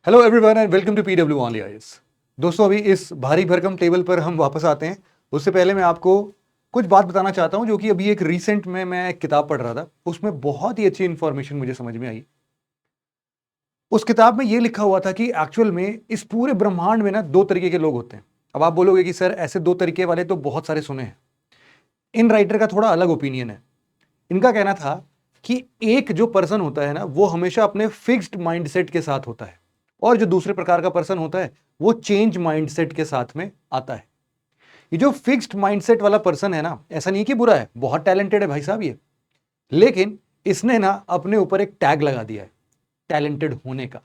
Hello everyone and welcome to PW only IAS. दोस्तों, अभी इस भारी भरकम टेबल पर हम वापस आते हैं। उससे पहले मैं आपको कुछ बात बताना चाहता हूं, जो कि अभी एक रिसेंट में मैं एक किताब पढ़ रहा था। उसमें बहुत ही अच्छी इंफॉर्मेशन मुझे समझ में आई। उस किताब में यह लिखा हुआ था कि एक्चुअल में इस पूरे ब्रह्मांड में ना दो तरीके के लोग होते हैं। अब आप बोलोगे कि सर ऐसे दो तरीके वाले तो बहुत सारे सुने हैं। इन राइटर का थोड़ा अलग ओपिनियन है। इनका कहना था कि एक जो पर्सन होता है ना, वो हमेशा अपने फिक्स्ड माइंडसेट के साथ होता है, और जो दूसरे प्रकार का पर्सन होता है वो चेंज माइंडसेट के साथ में आता है। ये जो फिक्स्ड माइंडसेट वाला पर्सन है ना, ऐसा नहीं कि बुरा है, बहुत टैलेंटेड है भाई साहब ये, लेकिन इसने ना अपने ऊपर एक टैग लगा दिया है टैलेंटेड होने का।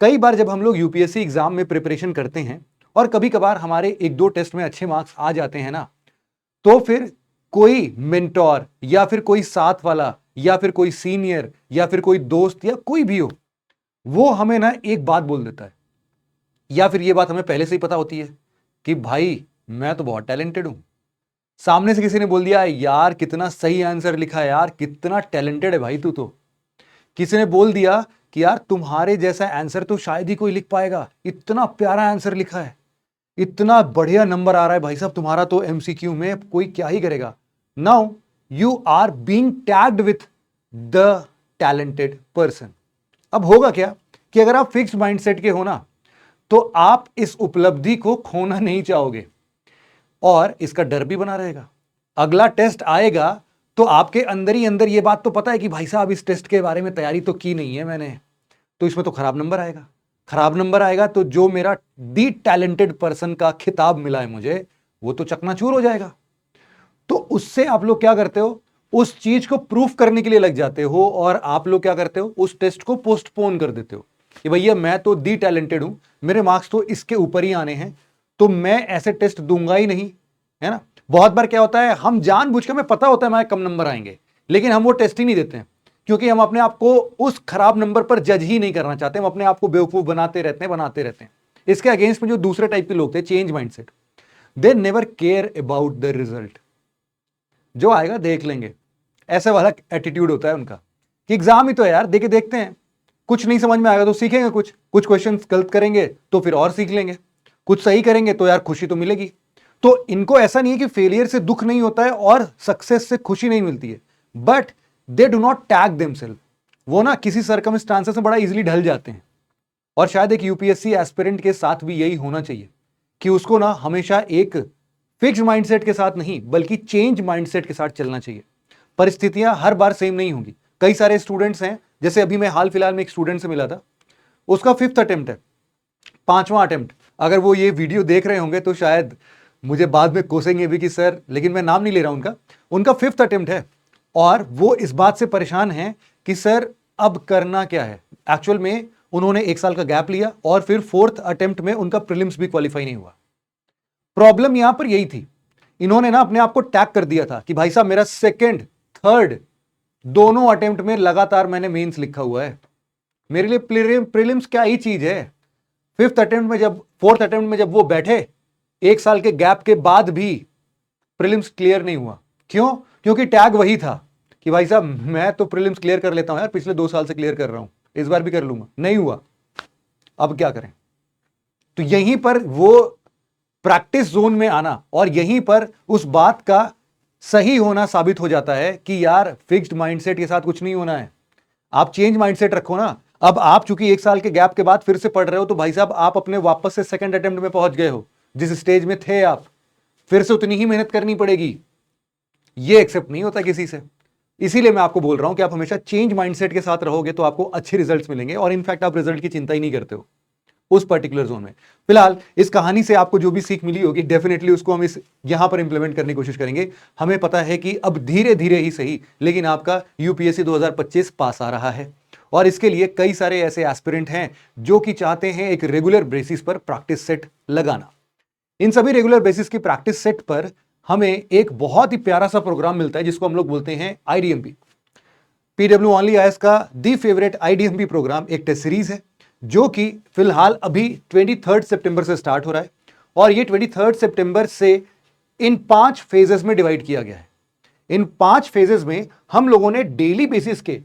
कई बार जब हम लोग यूपीएससी एग्जाम में प्रिपरेशन करते हैं और कभी कभार हमारे एक दो टेस्ट में अच्छे मार्क्स आ जाते हैं ना, तो फिर कोई मेंटोर या फिर कोई साथ वाला या फिर कोई सीनियर या फिर कोई दोस्त या कोई भी हो, वो हमें ना एक बात बोल देता है, या फिर ये बात हमें पहले से ही पता होती है कि भाई मैं तो बहुत टैलेंटेड हूं। सामने से किसी ने बोल दिया यार कितना सही आंसर लिखा है, यार कितना टैलेंटेड है भाई तू तो। किसी ने बोल दिया कि यार तुम्हारे जैसा आंसर तो शायद ही कोई लिख पाएगा, इतना प्यारा आंसर लिखा है, इतना बढ़िया नंबर आ रहा है भाई साहब तुम्हारा तो एमसीक्यू में, कोई क्या ही करेगा। Now you are being tagged with the talented person. अब होगा क्या कि अगर आप फिक्स्ड माइंडसेट के हो ना, तो आप इस उपलब्धि को खोना नहीं चाहोगे और इसका डर भी बना रहेगा। अगला टेस्ट आएगा तो आपके अंदर ही अंदर यह बात तो पता है कि भाई साहब इस टेस्ट के बारे में तैयारी तो की नहीं है मैंने, तो इसमें तो खराब नंबर आएगा। खराब नंबर आएगा तो जो मेरा दी टैलेंटेड पर्सन का खिताब मिला है मुझे, वो तो चकनाचूर हो जाएगा। तो उससे आप लोग क्या करते हो, उस चीज को प्रूफ करने के लिए लग जाते हो, और आप लोग क्या करते हो, उस टेस्ट को पोस्टपोन कर देते हो कि भैया मैं तो दी टैलेंटेड हूं, मेरे मार्क्स तो इसके ऊपर ही आने हैं, तो मैं ऐसे टेस्ट दूंगा ही नहीं, है ना। बहुत बार क्या होता है, हम जानबूझ के, हमें पता होता है हमारे कम नंबर आएंगे, लेकिन हम वो टेस्ट ही नहीं देते हैं, क्योंकि हम अपने आप को उस खराब नंबर पर जज ही नहीं करना चाहते। हम अपने आप को बेवकूफ बनाते रहते हैं। इसके अगेंस्ट में जो दूसरे टाइप के लोग थे, change mindset, they never care about the result, जो आएगा देख लेंगे, ऐसे वाला एटीट्यूड होता है उनका कि एग्जाम ही तो है यार, देके देखते हैं, कुछ नहीं समझ में आएगा तो सीखेंगे, कुछ क्वेश्चन गलत करेंगे तो फिर और सीख लेंगे, कुछ सही करेंगे तो यार खुशी तो मिलेगी। तो इनको ऐसा नहीं है कि फेलियर से दुख नहीं होता है और सक्सेस से खुशी नहीं मिलती है, but they do not tag themselves. वो ना किसी सर्कमस्टांसेस में बड़ा इजीली ढल जाते हैं। और शायद एक यूपीएससी एस्पिरेंट के साथ भी यही होना चाहिए कि उसको ना हमेशा एक फिक्स माइंडसेट के साथ नहीं, बल्कि चेंज माइंडसेट के साथ चलना चाहिए। परिस्थितियां हर बार सेम नहीं होंगी। कई सारे स्टूडेंट्स हैं, जैसे अभी मैं हाल फिलहाल में एक स्टूडेंट से मिला था, उसका 5th अटेम्प्ट है, 5वां अटेम्प्ट। अगर वो ये वीडियो देख रहे होंगे तो शायद मुझे बाद में कोसेंगे भी कि सर, लेकिन मैं नाम नहीं ले रहा उनका। उनका 5th अटेम्प्ट है और वो इस बात से परेशान है कि सर अब करना क्या है। एक्चुअल में उन्होंने 1 साल का गैप लिया और फिर 4th अटेम्प्ट में उनका प्रीलिम्स भी क्वालिफाई नहीं हुआ। प्रॉब्लम यहां पर यही थी, इन्होंने ना अपने आप को टैग कर दिया था कि भाई साहब मेरा 2nd 3rd दोनों अटेम्प्ट में लगातार मैंने मेंस लिखा हुआ है, मेरे लिए प्रीलिम्स क्या ही चीज है। 5th अटेम्प्ट में जब 4th अटेम्प्ट में जब वो बैठे, 1 साल के गैप के बाद भी प्रीलिम्स क्लियर नहीं हुआ। क्यों? क्योंकि टैग वही था कि भाई साहब मैं तो प्रीलिम्स क्लियर कर लेता हूं यार, पिछले 2 साल से क्लियर कर रहा हूं, इस बार भी कर लूंगा, नहीं हुआ, अब क्या करें। तो यहीं पर वो प्रैक्टिस जोन में आना और यहीं पर उस बात का सही होना साबित हो जाता है कि यार फिक्स्ड माइंडसेट के साथ कुछ नहीं होना है, आप चेंज माइंडसेट रखो ना। अब आप चूंकि 1 साल के गैप के बाद फिर से पढ़ रहे हो, तो भाई साहब आप अपने वापस से 2nd अटेम्प्ट में पहुंच गए हो, जिस स्टेज में थे आप, फिर से उतनी ही मेहनत करनी पड़ेगी। ये एक्सेप्ट नहीं होता किसी से। इसीलिए मैं आपको बोल रहा हूं कि आप हमेशा चेंज माइंडसेट के साथ रहोगे तो आपको अच्छे रिजल्ट्स मिलेंगे, और इनफैक्ट आप रिजल्ट की चिंता ही नहीं करते हो उस पर्टिकुलर जोन में। फिलहाल इस कहानी से आपको जो भी सीख मिली होगी, डेफिनेटली उसको हम इस यहां पर इंप्लीमेंट करने की कोशिश करेंगे। हमें पता है कि अब धीरे धीरे ही सही, लेकिन आपका यूपीएससी 2025 पास आ रहा है, और इसके लिए कई सारे ऐसे एस्पिरेंट हैं जो कि चाहते हैं एक रेगुलर बेसिस पर प्रैक्टिस सेट लगाना। इन सभी रेगुलर बेसिस की प्रैक्टिस सेट पर हमें एक बहुत ही प्यारा सा प्रोग्राम मिलता है जिसको हम लोग बोलते हैं आईडीएमपी। पीडब्ल्यू ओनली आईएएस का दी फेवरेट आईडीएमपी प्रोग्राम एक टेस्ट सीरीज है, जो कि फिलहाल अभी 23 सितंबर से स्टार्ट हो रहा है, और ये 23 सितंबर से इन 5 फेजेस में डिवाइड किया गया है। इन 5 फेजेस में हम लोगों ने डेली बेसिस के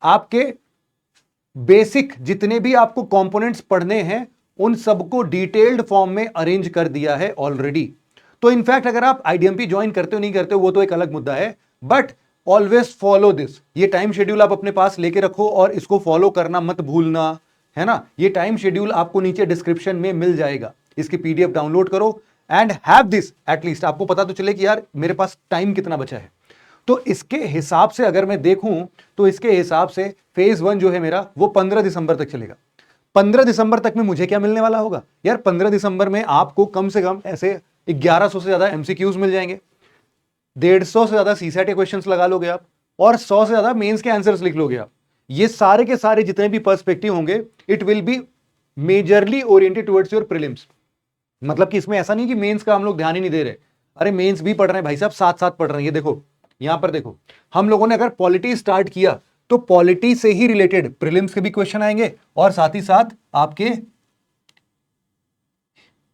आपके बेसिक जितने भी आपको कंपोनेंट्स पढ़ने हैं उन सबको डिटेल्ड फॉर्म में अरेंज कर दिया है ऑलरेडी। तो इनफैक्ट अगर आप आईडीएमपी ज्वाइन करते हो नहीं करते हो वो तो एक अलग मुद्दा है, बट ऑलवेज फॉलो दिस। ये टाइम शेड्यूल आप अपने पास लेके रखो और इसको फॉलो करना मत भूलना, है ना। ये टाइम शेड्यूल आपको नीचे डिस्क्रिप्शन में मिल जाएगा, इसकी पीडीएफ डाउनलोड करो एंड हैव दिस, एटलीस्ट आपको पता तो चले कि यार मेरे पास टाइम कितना बचा है। तो इसके हिसाब से अगर मैं देखूं तो इसके हिसाब से फेज 1 जो है मेरा वो 15 दिसंबर तक चलेगा। 15 दिसंबर तक में मुझे क्या मिलने वाला होगा यार, 15 दिसंबर में आपको कम से कम ऐसे 1100 से ज्यादा एमसीक्यूज मिल जाएंगे, 150 से ज्यादा सीसैट के क्वेश्चंस लगा लोगे आप, और 100 से ज्यादा मेंस के आंसर्स लिख लोगे आप। ये सारे के सारे जितने भी पर्सपेक्टिव होंगे it will be majorly oriented towards your prelims. मतलब कि इसमें ऐसा नहीं कि मेंस का हम लोग ध्यान ही नहीं दे रहे, अरे मेंस भी पढ़ रहे हैं भाई साहब, साथ साथ पढ़ रहे हैं। ये देखो यहां पर देखो, हम लोगों ने अगर पॉलिटी स्टार्ट किया तो पॉलिटी से ही रिलेटेड प्रीलिम्स के भी क्वेश्चन आएंगे और साथ ही साथ आपके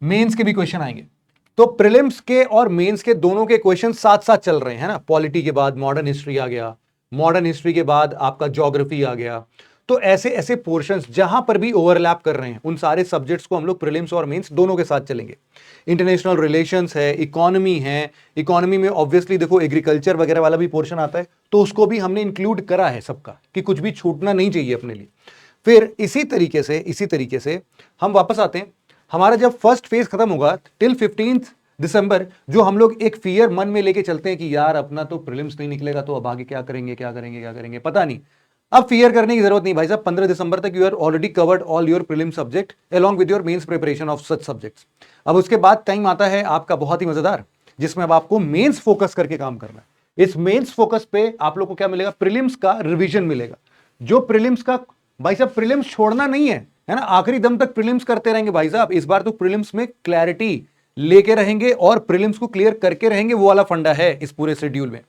मेंस के भी क्वेश्चन आएंगे। तो प्रीलिम्स के और मेंस के दोनों के क्वेश्चन साथ साथ चल रहे हैं ना। पॉलिटी के बाद मॉडर्न हिस्ट्री आ गया, मॉडर्न हिस्ट्री के बाद आपका ज्योग्राफी आ गया। तो ऐसे ऐसे पोर्शंस जहां पर भी ओवरलैप कर रहे हैं उन सारे सब्जेक्ट्स को हम लोग प्रीलिम्स और मेंस दोनों के साथ चलेंगे। इंटरनेशनल रिलेशंस है, इकोनॉमी है, इकोनॉमी में ऑब्वियसली देखो एग्रीकल्चर वगैरह वाला भी पोर्शन आता है, तो उसको भी हमने इंक्लूड करा है सबका, कि कुछ भी छूटना नहीं चाहिए अपने लिए। फिर इसी तरीके से हम वापस आते हैं, हमारा जब फर्स्ट फेज खत्म होगा टिल 15 दिसंबर, जो हम लोग एक फियर मन में लेके चलते हैं कि यार अपना तो प्रीलिम्स नहीं निकलेगा तो अब आगे क्या करेंगे पता नहीं। अब फियर करने की जरूरत नहीं भाई साहब, 15 दिसंबर तक you are already covered all your prelim subject along with your mains preparation of such subjects. अब उसके बाद टाइम आता है आपका बहुत ही मजेदार, जिसमें अब आपको मेंस फोकस करके काम करना है। इस मेंस फोकस पे आप लोग को क्या मिलेगा, प्रीलिम्स का रिवीजन मिलेगा। जो प्रीलिम्स का भाई साहब, प्रीलिम्स छोड़ना नहीं है ना, आखिरी दम तक प्रीलिम्स करते रहेंगे भाई साहब। इस बार तो प्रीलिम्स में क्लैरिटी लेके रहेंगे और प्रीलिम्स को क्लियर करके रहेंगे, वो वाला फंडा है इस पूरे शेड्यूल में,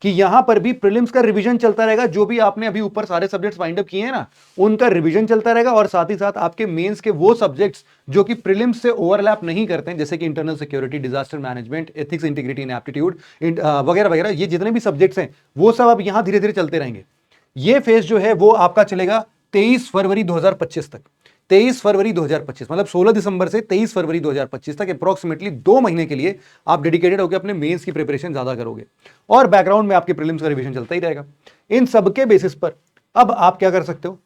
कि यहां पर भी प्रीलिम्स का रिवीजन चलता रहेगा। जो भी आपने अभी ऊपर सारे सब्जेक्ट्स वाइंड अप किए हैं ना, उनका रिवीजन चलता रहेगा, और साथ ही साथ आपके मेंस के वो सब्जेक्ट्स जो कि प्रीलिम्स से ओवरलैप नहीं करते हैं, जैसे कि internal security, disaster management, ethics, integrity and aptitude वगैरह वगैरह, ये जितने भी सब्जेक्ट्स हैं वो सब अब यहां धीरे धीरे चलते रहेंगे। ये फेज जो है वो आपका चलेगा 23 फरवरी 2025 तक। 23 फरवरी 2025 मतलब 16 दिसंबर से 23 फरवरी 2025 तक अप्रोक्सीमेटली 2 महीने के लिए आप डेडिकेटेड होकर अपने मेंस की प्रिपरेशन ज्यादा करोगे, और बैकग्राउंड में आपके प्रीलिम्स का रिवीजन चलता ही रहेगा। इन सबके बेसिस पर अब आप क्या कर सकते हो,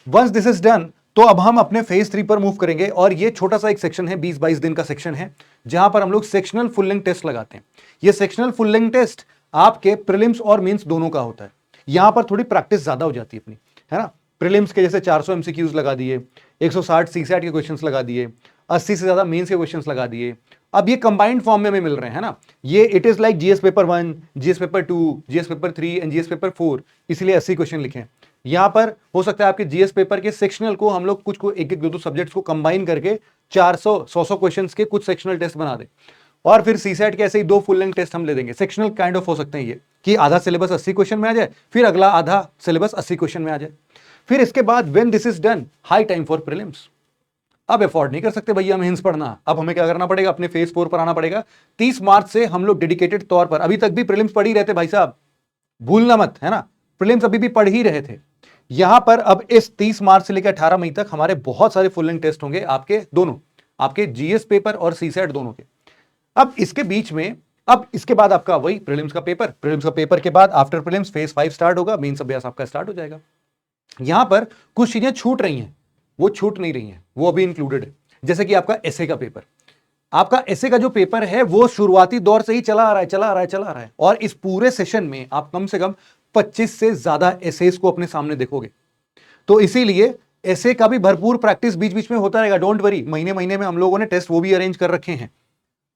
वंस दिस इज डन, तो अब हम अपने फेज 3 पर मूव करेंगे। और ये छोटा सा एक सेक्शन है, 20-22 दिन का सेक्शन है, जहां पर हम लोग सेक्शनल फुल लेंथ टेस्ट लगाते हैं। ये सेक्शनल फुल लेंथ टेस्ट आपके प्रीलिम्स और मेंस दोनों का होता है। यहां पर थोड़ी प्रैक्टिस ज्यादा हो जाती है अपनी, है ना। प्रीलिम्स के जैसे 400 एमसीक्यूज लगा दिए, 160 सीसैट के क्वेश्चंस लगा दिए, 80 से ज्यादा मेंस के क्वेश्चंस लगा दिए। अब ये कंबाइंड फॉर्म में हमें मिल रहे हैं, है ना। ये it is like GS paper 1, GS paper 2, GS paper 3 and GS paper 4, इसलिए 80 क्वेश्चन लिखे हैं। यहां पर हो सकता है आपके जीएस पेपर के सेक्शनल को हम लोग कुछ को एक एक दो सब्जेक्ट्स को कंबाइन करके 400-100 क्वेश्चंस के कुछ सेक्शनल टेस्ट बना दें, और फिर सीसैट के ऐसे ही 2 फुल लेंथ टेस्ट हम ले देंगे। सेक्शनल काइंड ऑफ हो सकते हैं ये, कि आधा सिलेबस 80 क्वेश्चन में आ जाए, फिर अगला आधा सिलेबस 80 क्वेश्चन में आ जाए। फिर इसके बाद when this is done, high time for prelims. अब अफोर्ड नहीं कर सकते भैया मेंस पढ़ना, अब हमें क्या करना पड़ेगा, अपने फेज 4 पर आना पड़ेगा। 30 मार्च से हम लोग डेडिकेटेड तौर पर, अभी तक भी प्रीलिम्स पढ़ ही रहते भाई साहब, भूलना मत, है ना। प्रीलिम्स अभी भी पढ़ ही रहे थे। यहां पर अब इस 30 मार्च से लेकर 18 मई तक हमारे बहुत सारे फुल लेंथ टेस्ट होंगे, आपके दोनों, आपके जीएस पेपर और सीसैट दोनों के। अब इसके बीच में, अब इसके बाद आपका वही प्रीलिम्स का पेपर, प्रीलिम्स का पेपर के बाद आफ्टर प्रीलिम्स फेज 5 स्टार्ट होगा, मेंस अभ्यास आपका स्टार्ट हो जाएगा। यहां पर कुछ चीजें छूट रही हैं, वो छूट नहीं रही हैं, वो अभी इंक्लूडेड है। जैसे कि आपका एसए का पेपर, आपका एसए का जो पेपर है वो शुरुआती दौर से ही चला आ रहा है, और इस पूरे सेशन में आप कम से कम 25 से ज्यादा एसेस को अपने सामने देखोगे। तो इसीलिए एसए का भी भरपूर प्रैक्टिस बीच बीच में होता रहेगा, डोंट वरी। महीने महीने में हम लोगों ने टेस्ट वो भी अरेंज कर रखे हैं।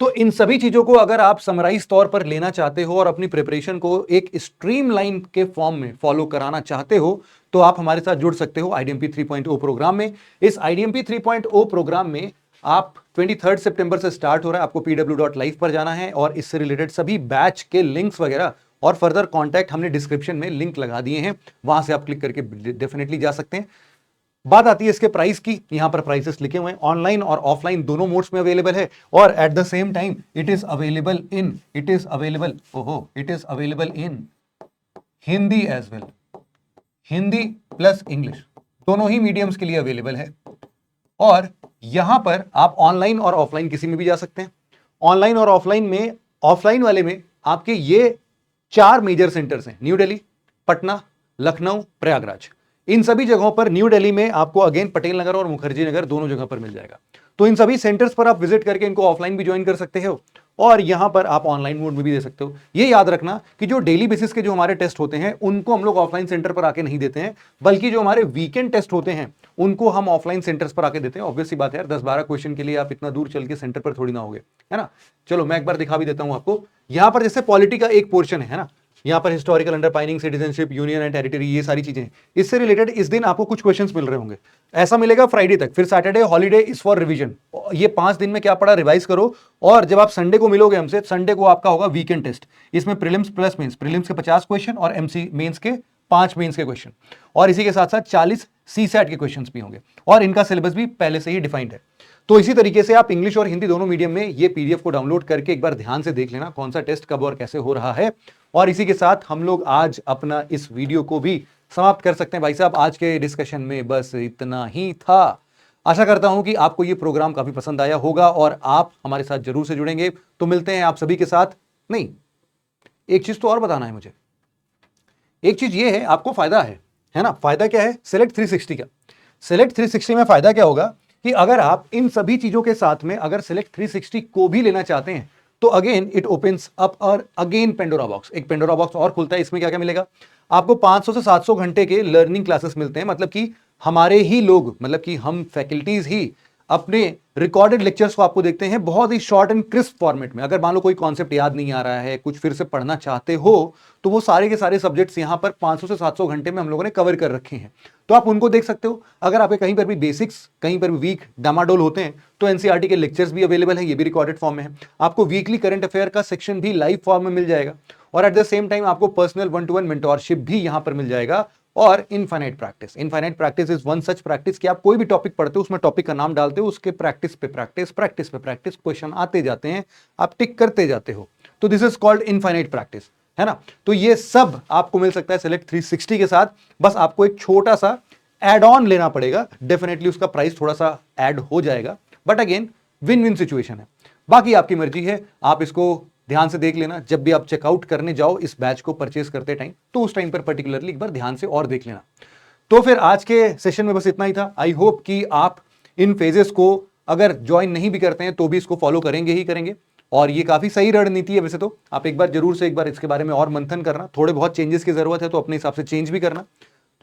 तो इन सभी चीजों को अगर आप समराइज तौर पर लेना चाहते हो और अपनी प्रिपरेशन को एक स्ट्रीमलाइन के फॉर्म में फॉलो कराना चाहते हो, तो आप हमारे साथ जुड़ सकते हो आईडीएमपी 3.0 प्रोग्राम में। इस आईडीएमपी 3.0 प्रोग्राम में आप 23 सितंबर से स्टार्ट हो रहा है, आपको pw.live पर जाना है, और इससे रिलेटेड सभी बैच के लिंक्स वगैरह और फर्दर कॉन्टैक्ट हमने डिस्क्रिप्शन में लिंक लगा दिए हैं, वहां से आप क्लिक करके डेफिनेटली जा सकते हैं। बात आती है इसके प्राइस की, यहां पर प्राइसेस लिखे हुए हैं, ऑनलाइन और ऑफलाइन दोनों मोड्स में अवेलेबल है, और at the same time it is available in Hindi as well, Hindi plus English, दोनों ही मीडियम्स के लिए अवेलेबल है। और यहां पर आप ऑनलाइन और ऑफलाइन किसी में भी जा सकते हैं। ऑनलाइन और ऑफलाइन में, ऑफलाइन वाले में आपके ये 4 मेजर सेंटर्स हैं, न्यू दिल्ली, पटना, लखनऊ, प्रयागराज। इन सभी जगहों पर न्यू दिल्ली में आपको अगेन पटेल नगर और मुखर्जी नगर दोनों जगह पर मिल जाएगा। तो इन सभी सेंटर्स पर आप विजिट करके इनको ऑफलाइन भी ज्वाइन कर सकते हो और यहां पर आप ऑनलाइन मोड में भी दे सकते हो। ये याद रखना कि जो डेली बेसिस के जो हमारे टेस्ट होते हैं उनको हम लोग ऑफलाइन सेंटर पर आके नहीं देते हैं, बल्कि जो हमारे वीकेंड टेस्ट होते हैं उनको हम ऑफलाइन सेंटर्स पर आके देते हैं। ऑब्वियस सी बात है यार, 10-12 क्वेश्चन के लिए आप इतना दूर चल के सेंटर पर थोड़ी ना होगे, है ना। चलो मैं एक बार दिखा भी देता हूं आपको। यहां पर जैसे पॉलिटी का एक पोर्शन है ना, यहां पर historical underpinning, citizenship, union and territory, ये सारी चीजें इससे रिलेटेड इस दिन आपको कुछ क्वेश्चंस मिल रहे होंगे। ऐसा मिलेगा फ्राइडे तक, फिर Saturday holiday is for revision. ये 5 दिन में क्या पढ़ा रिवाइज करो, और जब आप संडे को मिलोगे हमसे, संडे को आपका होगा वीकेंड टेस्ट। इसमें प्रीलिम्स प्लस मेंस, प्रीलिम्स के 50 क्वेश्चन और एमसी मेंस के 5 मेंस के क्वेश्चन, और इसी के साथ साथ 40 सीसैट के क्वेश्चंस भी होंगे, और इनका सिलेबस भी पहले से ही डिफाइंड है। तो इसी तरीके से आप इंग्लिश और हिंदी दोनों मीडियम में ये पीडीएफ को डाउनलोड करके एक बार ध्यान से देख लेना कौन सा टेस्ट कब और कैसे हो रहा है। और इसी के साथ हम लोग आज अपना इस वीडियो को भी समाप्त कर सकते हैं। भाई साहब, आज के डिस्कशन में बस इतना ही था। आशा करता हूं कि आपको ये प्रोग्राम काफी पसंद आया होगा और आप हमारे साथ जरूर से जुड़ेंगे। तो मिलते हैं आप सभी के साथ। नहीं, एक चीज तो और बताना है मुझे। एक चीज ये है, आपको फायदा है ना। फायदा क्या है सेलेक्ट 360 का? सेलेक्ट 360 में फायदा क्या होगा कि अगर आप इन सभी चीजों के साथ में अगर सेलेक्ट 360 को भी लेना चाहते हैं तो अगेन इट ओपन्स अप और अगेन पेंडोरा बॉक्स, एक पेंडोरा बॉक्स और खुलता है। इसमें क्या क्या मिलेगा आपको? 500 से 700 घंटे के लर्निंग क्लासेस मिलते हैं। मतलब कि हमारे ही लोग, मतलब कि हम फैकल्टीज ही अपने रिकॉर्डेड लेक्चर्स को आपको देखते हैं बहुत ही शॉर्ट एंड क्रिस्प फॉर्मेट में। अगर मान लो कोई कॉन्सेप्ट याद नहीं आ रहा है, कुछ फिर से पढ़ना चाहते हो, तो वो सारे के सारे सब्जेक्ट्स यहां पर 500 से 700 घंटे में हम लोगों ने कवर कर रखे हैं, तो आप उनको देख सकते हो। अगर आपके कहीं पर भी बेसिक्स, कहीं पर भी वीक, डामाडोल होते हैं, तो एनसीईआरटी के लेक्चर्स भी अवेलेबल है, ये भी रिकॉर्डेड फॉर्म में है। आपको वीकली करंट अफेयर का सेक्शन भी लाइव फॉर्म में मिल जाएगा, और एट द सेम टाइम आपको पर्सनल 1-to-1 मेंटोरशिप भी यहां पर मिल जाएगा। और infinite practice, infinite practice is one such practice कि आप कोई भी टॉपिक पढ़ते हो, उसमें टॉपिक का नाम डालते हो, उसके प्रैक्टिस पे प्रैक्टिस, प्रैक्टिस पे प्रैक्टिस, क्वेश्चन आते जाते हैं, आप टिक करते जाते हो। तो this is called infinite practice, है ना। तो ये सब आपको मिल सकता है सेलेक्ट 360 के साथ। बस आपको एक छोटा सा एड ऑन लेना पड़ेगा, डेफिनेटली उसका प्राइस थोड़ा सा ऐड हो जाएगा, but again win win situation है। बाकी आपकी मर्जी है, आप इसको ध्यान से देख लेना। जब भी आप चेकआउट करने जाओ इस बैच को परचेस करते टाइम, तो उस टाइम पर पर्टिकुलरली एक बार ध्यान से और देख लेना। तो फिर आज के सेशन में बस इतना ही था। आई होप कि आप इन फेजेस को अगर ज्वाइन नहीं भी करते हैं तो भी इसको फॉलो करेंगे ही करेंगे, और ये काफी सही रणनीति है। वैसे तो आप एक बार जरूर से एक बार इसके बारे में और मंथन करना, थोड़े बहुत चेंजेस की जरूरत है तो अपने हिसाब से चेंज भी करना।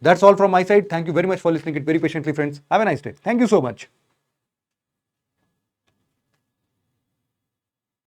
That's all from my side. Thank you very much for listening it very patiently friends. Have a nice day. Thank you so much.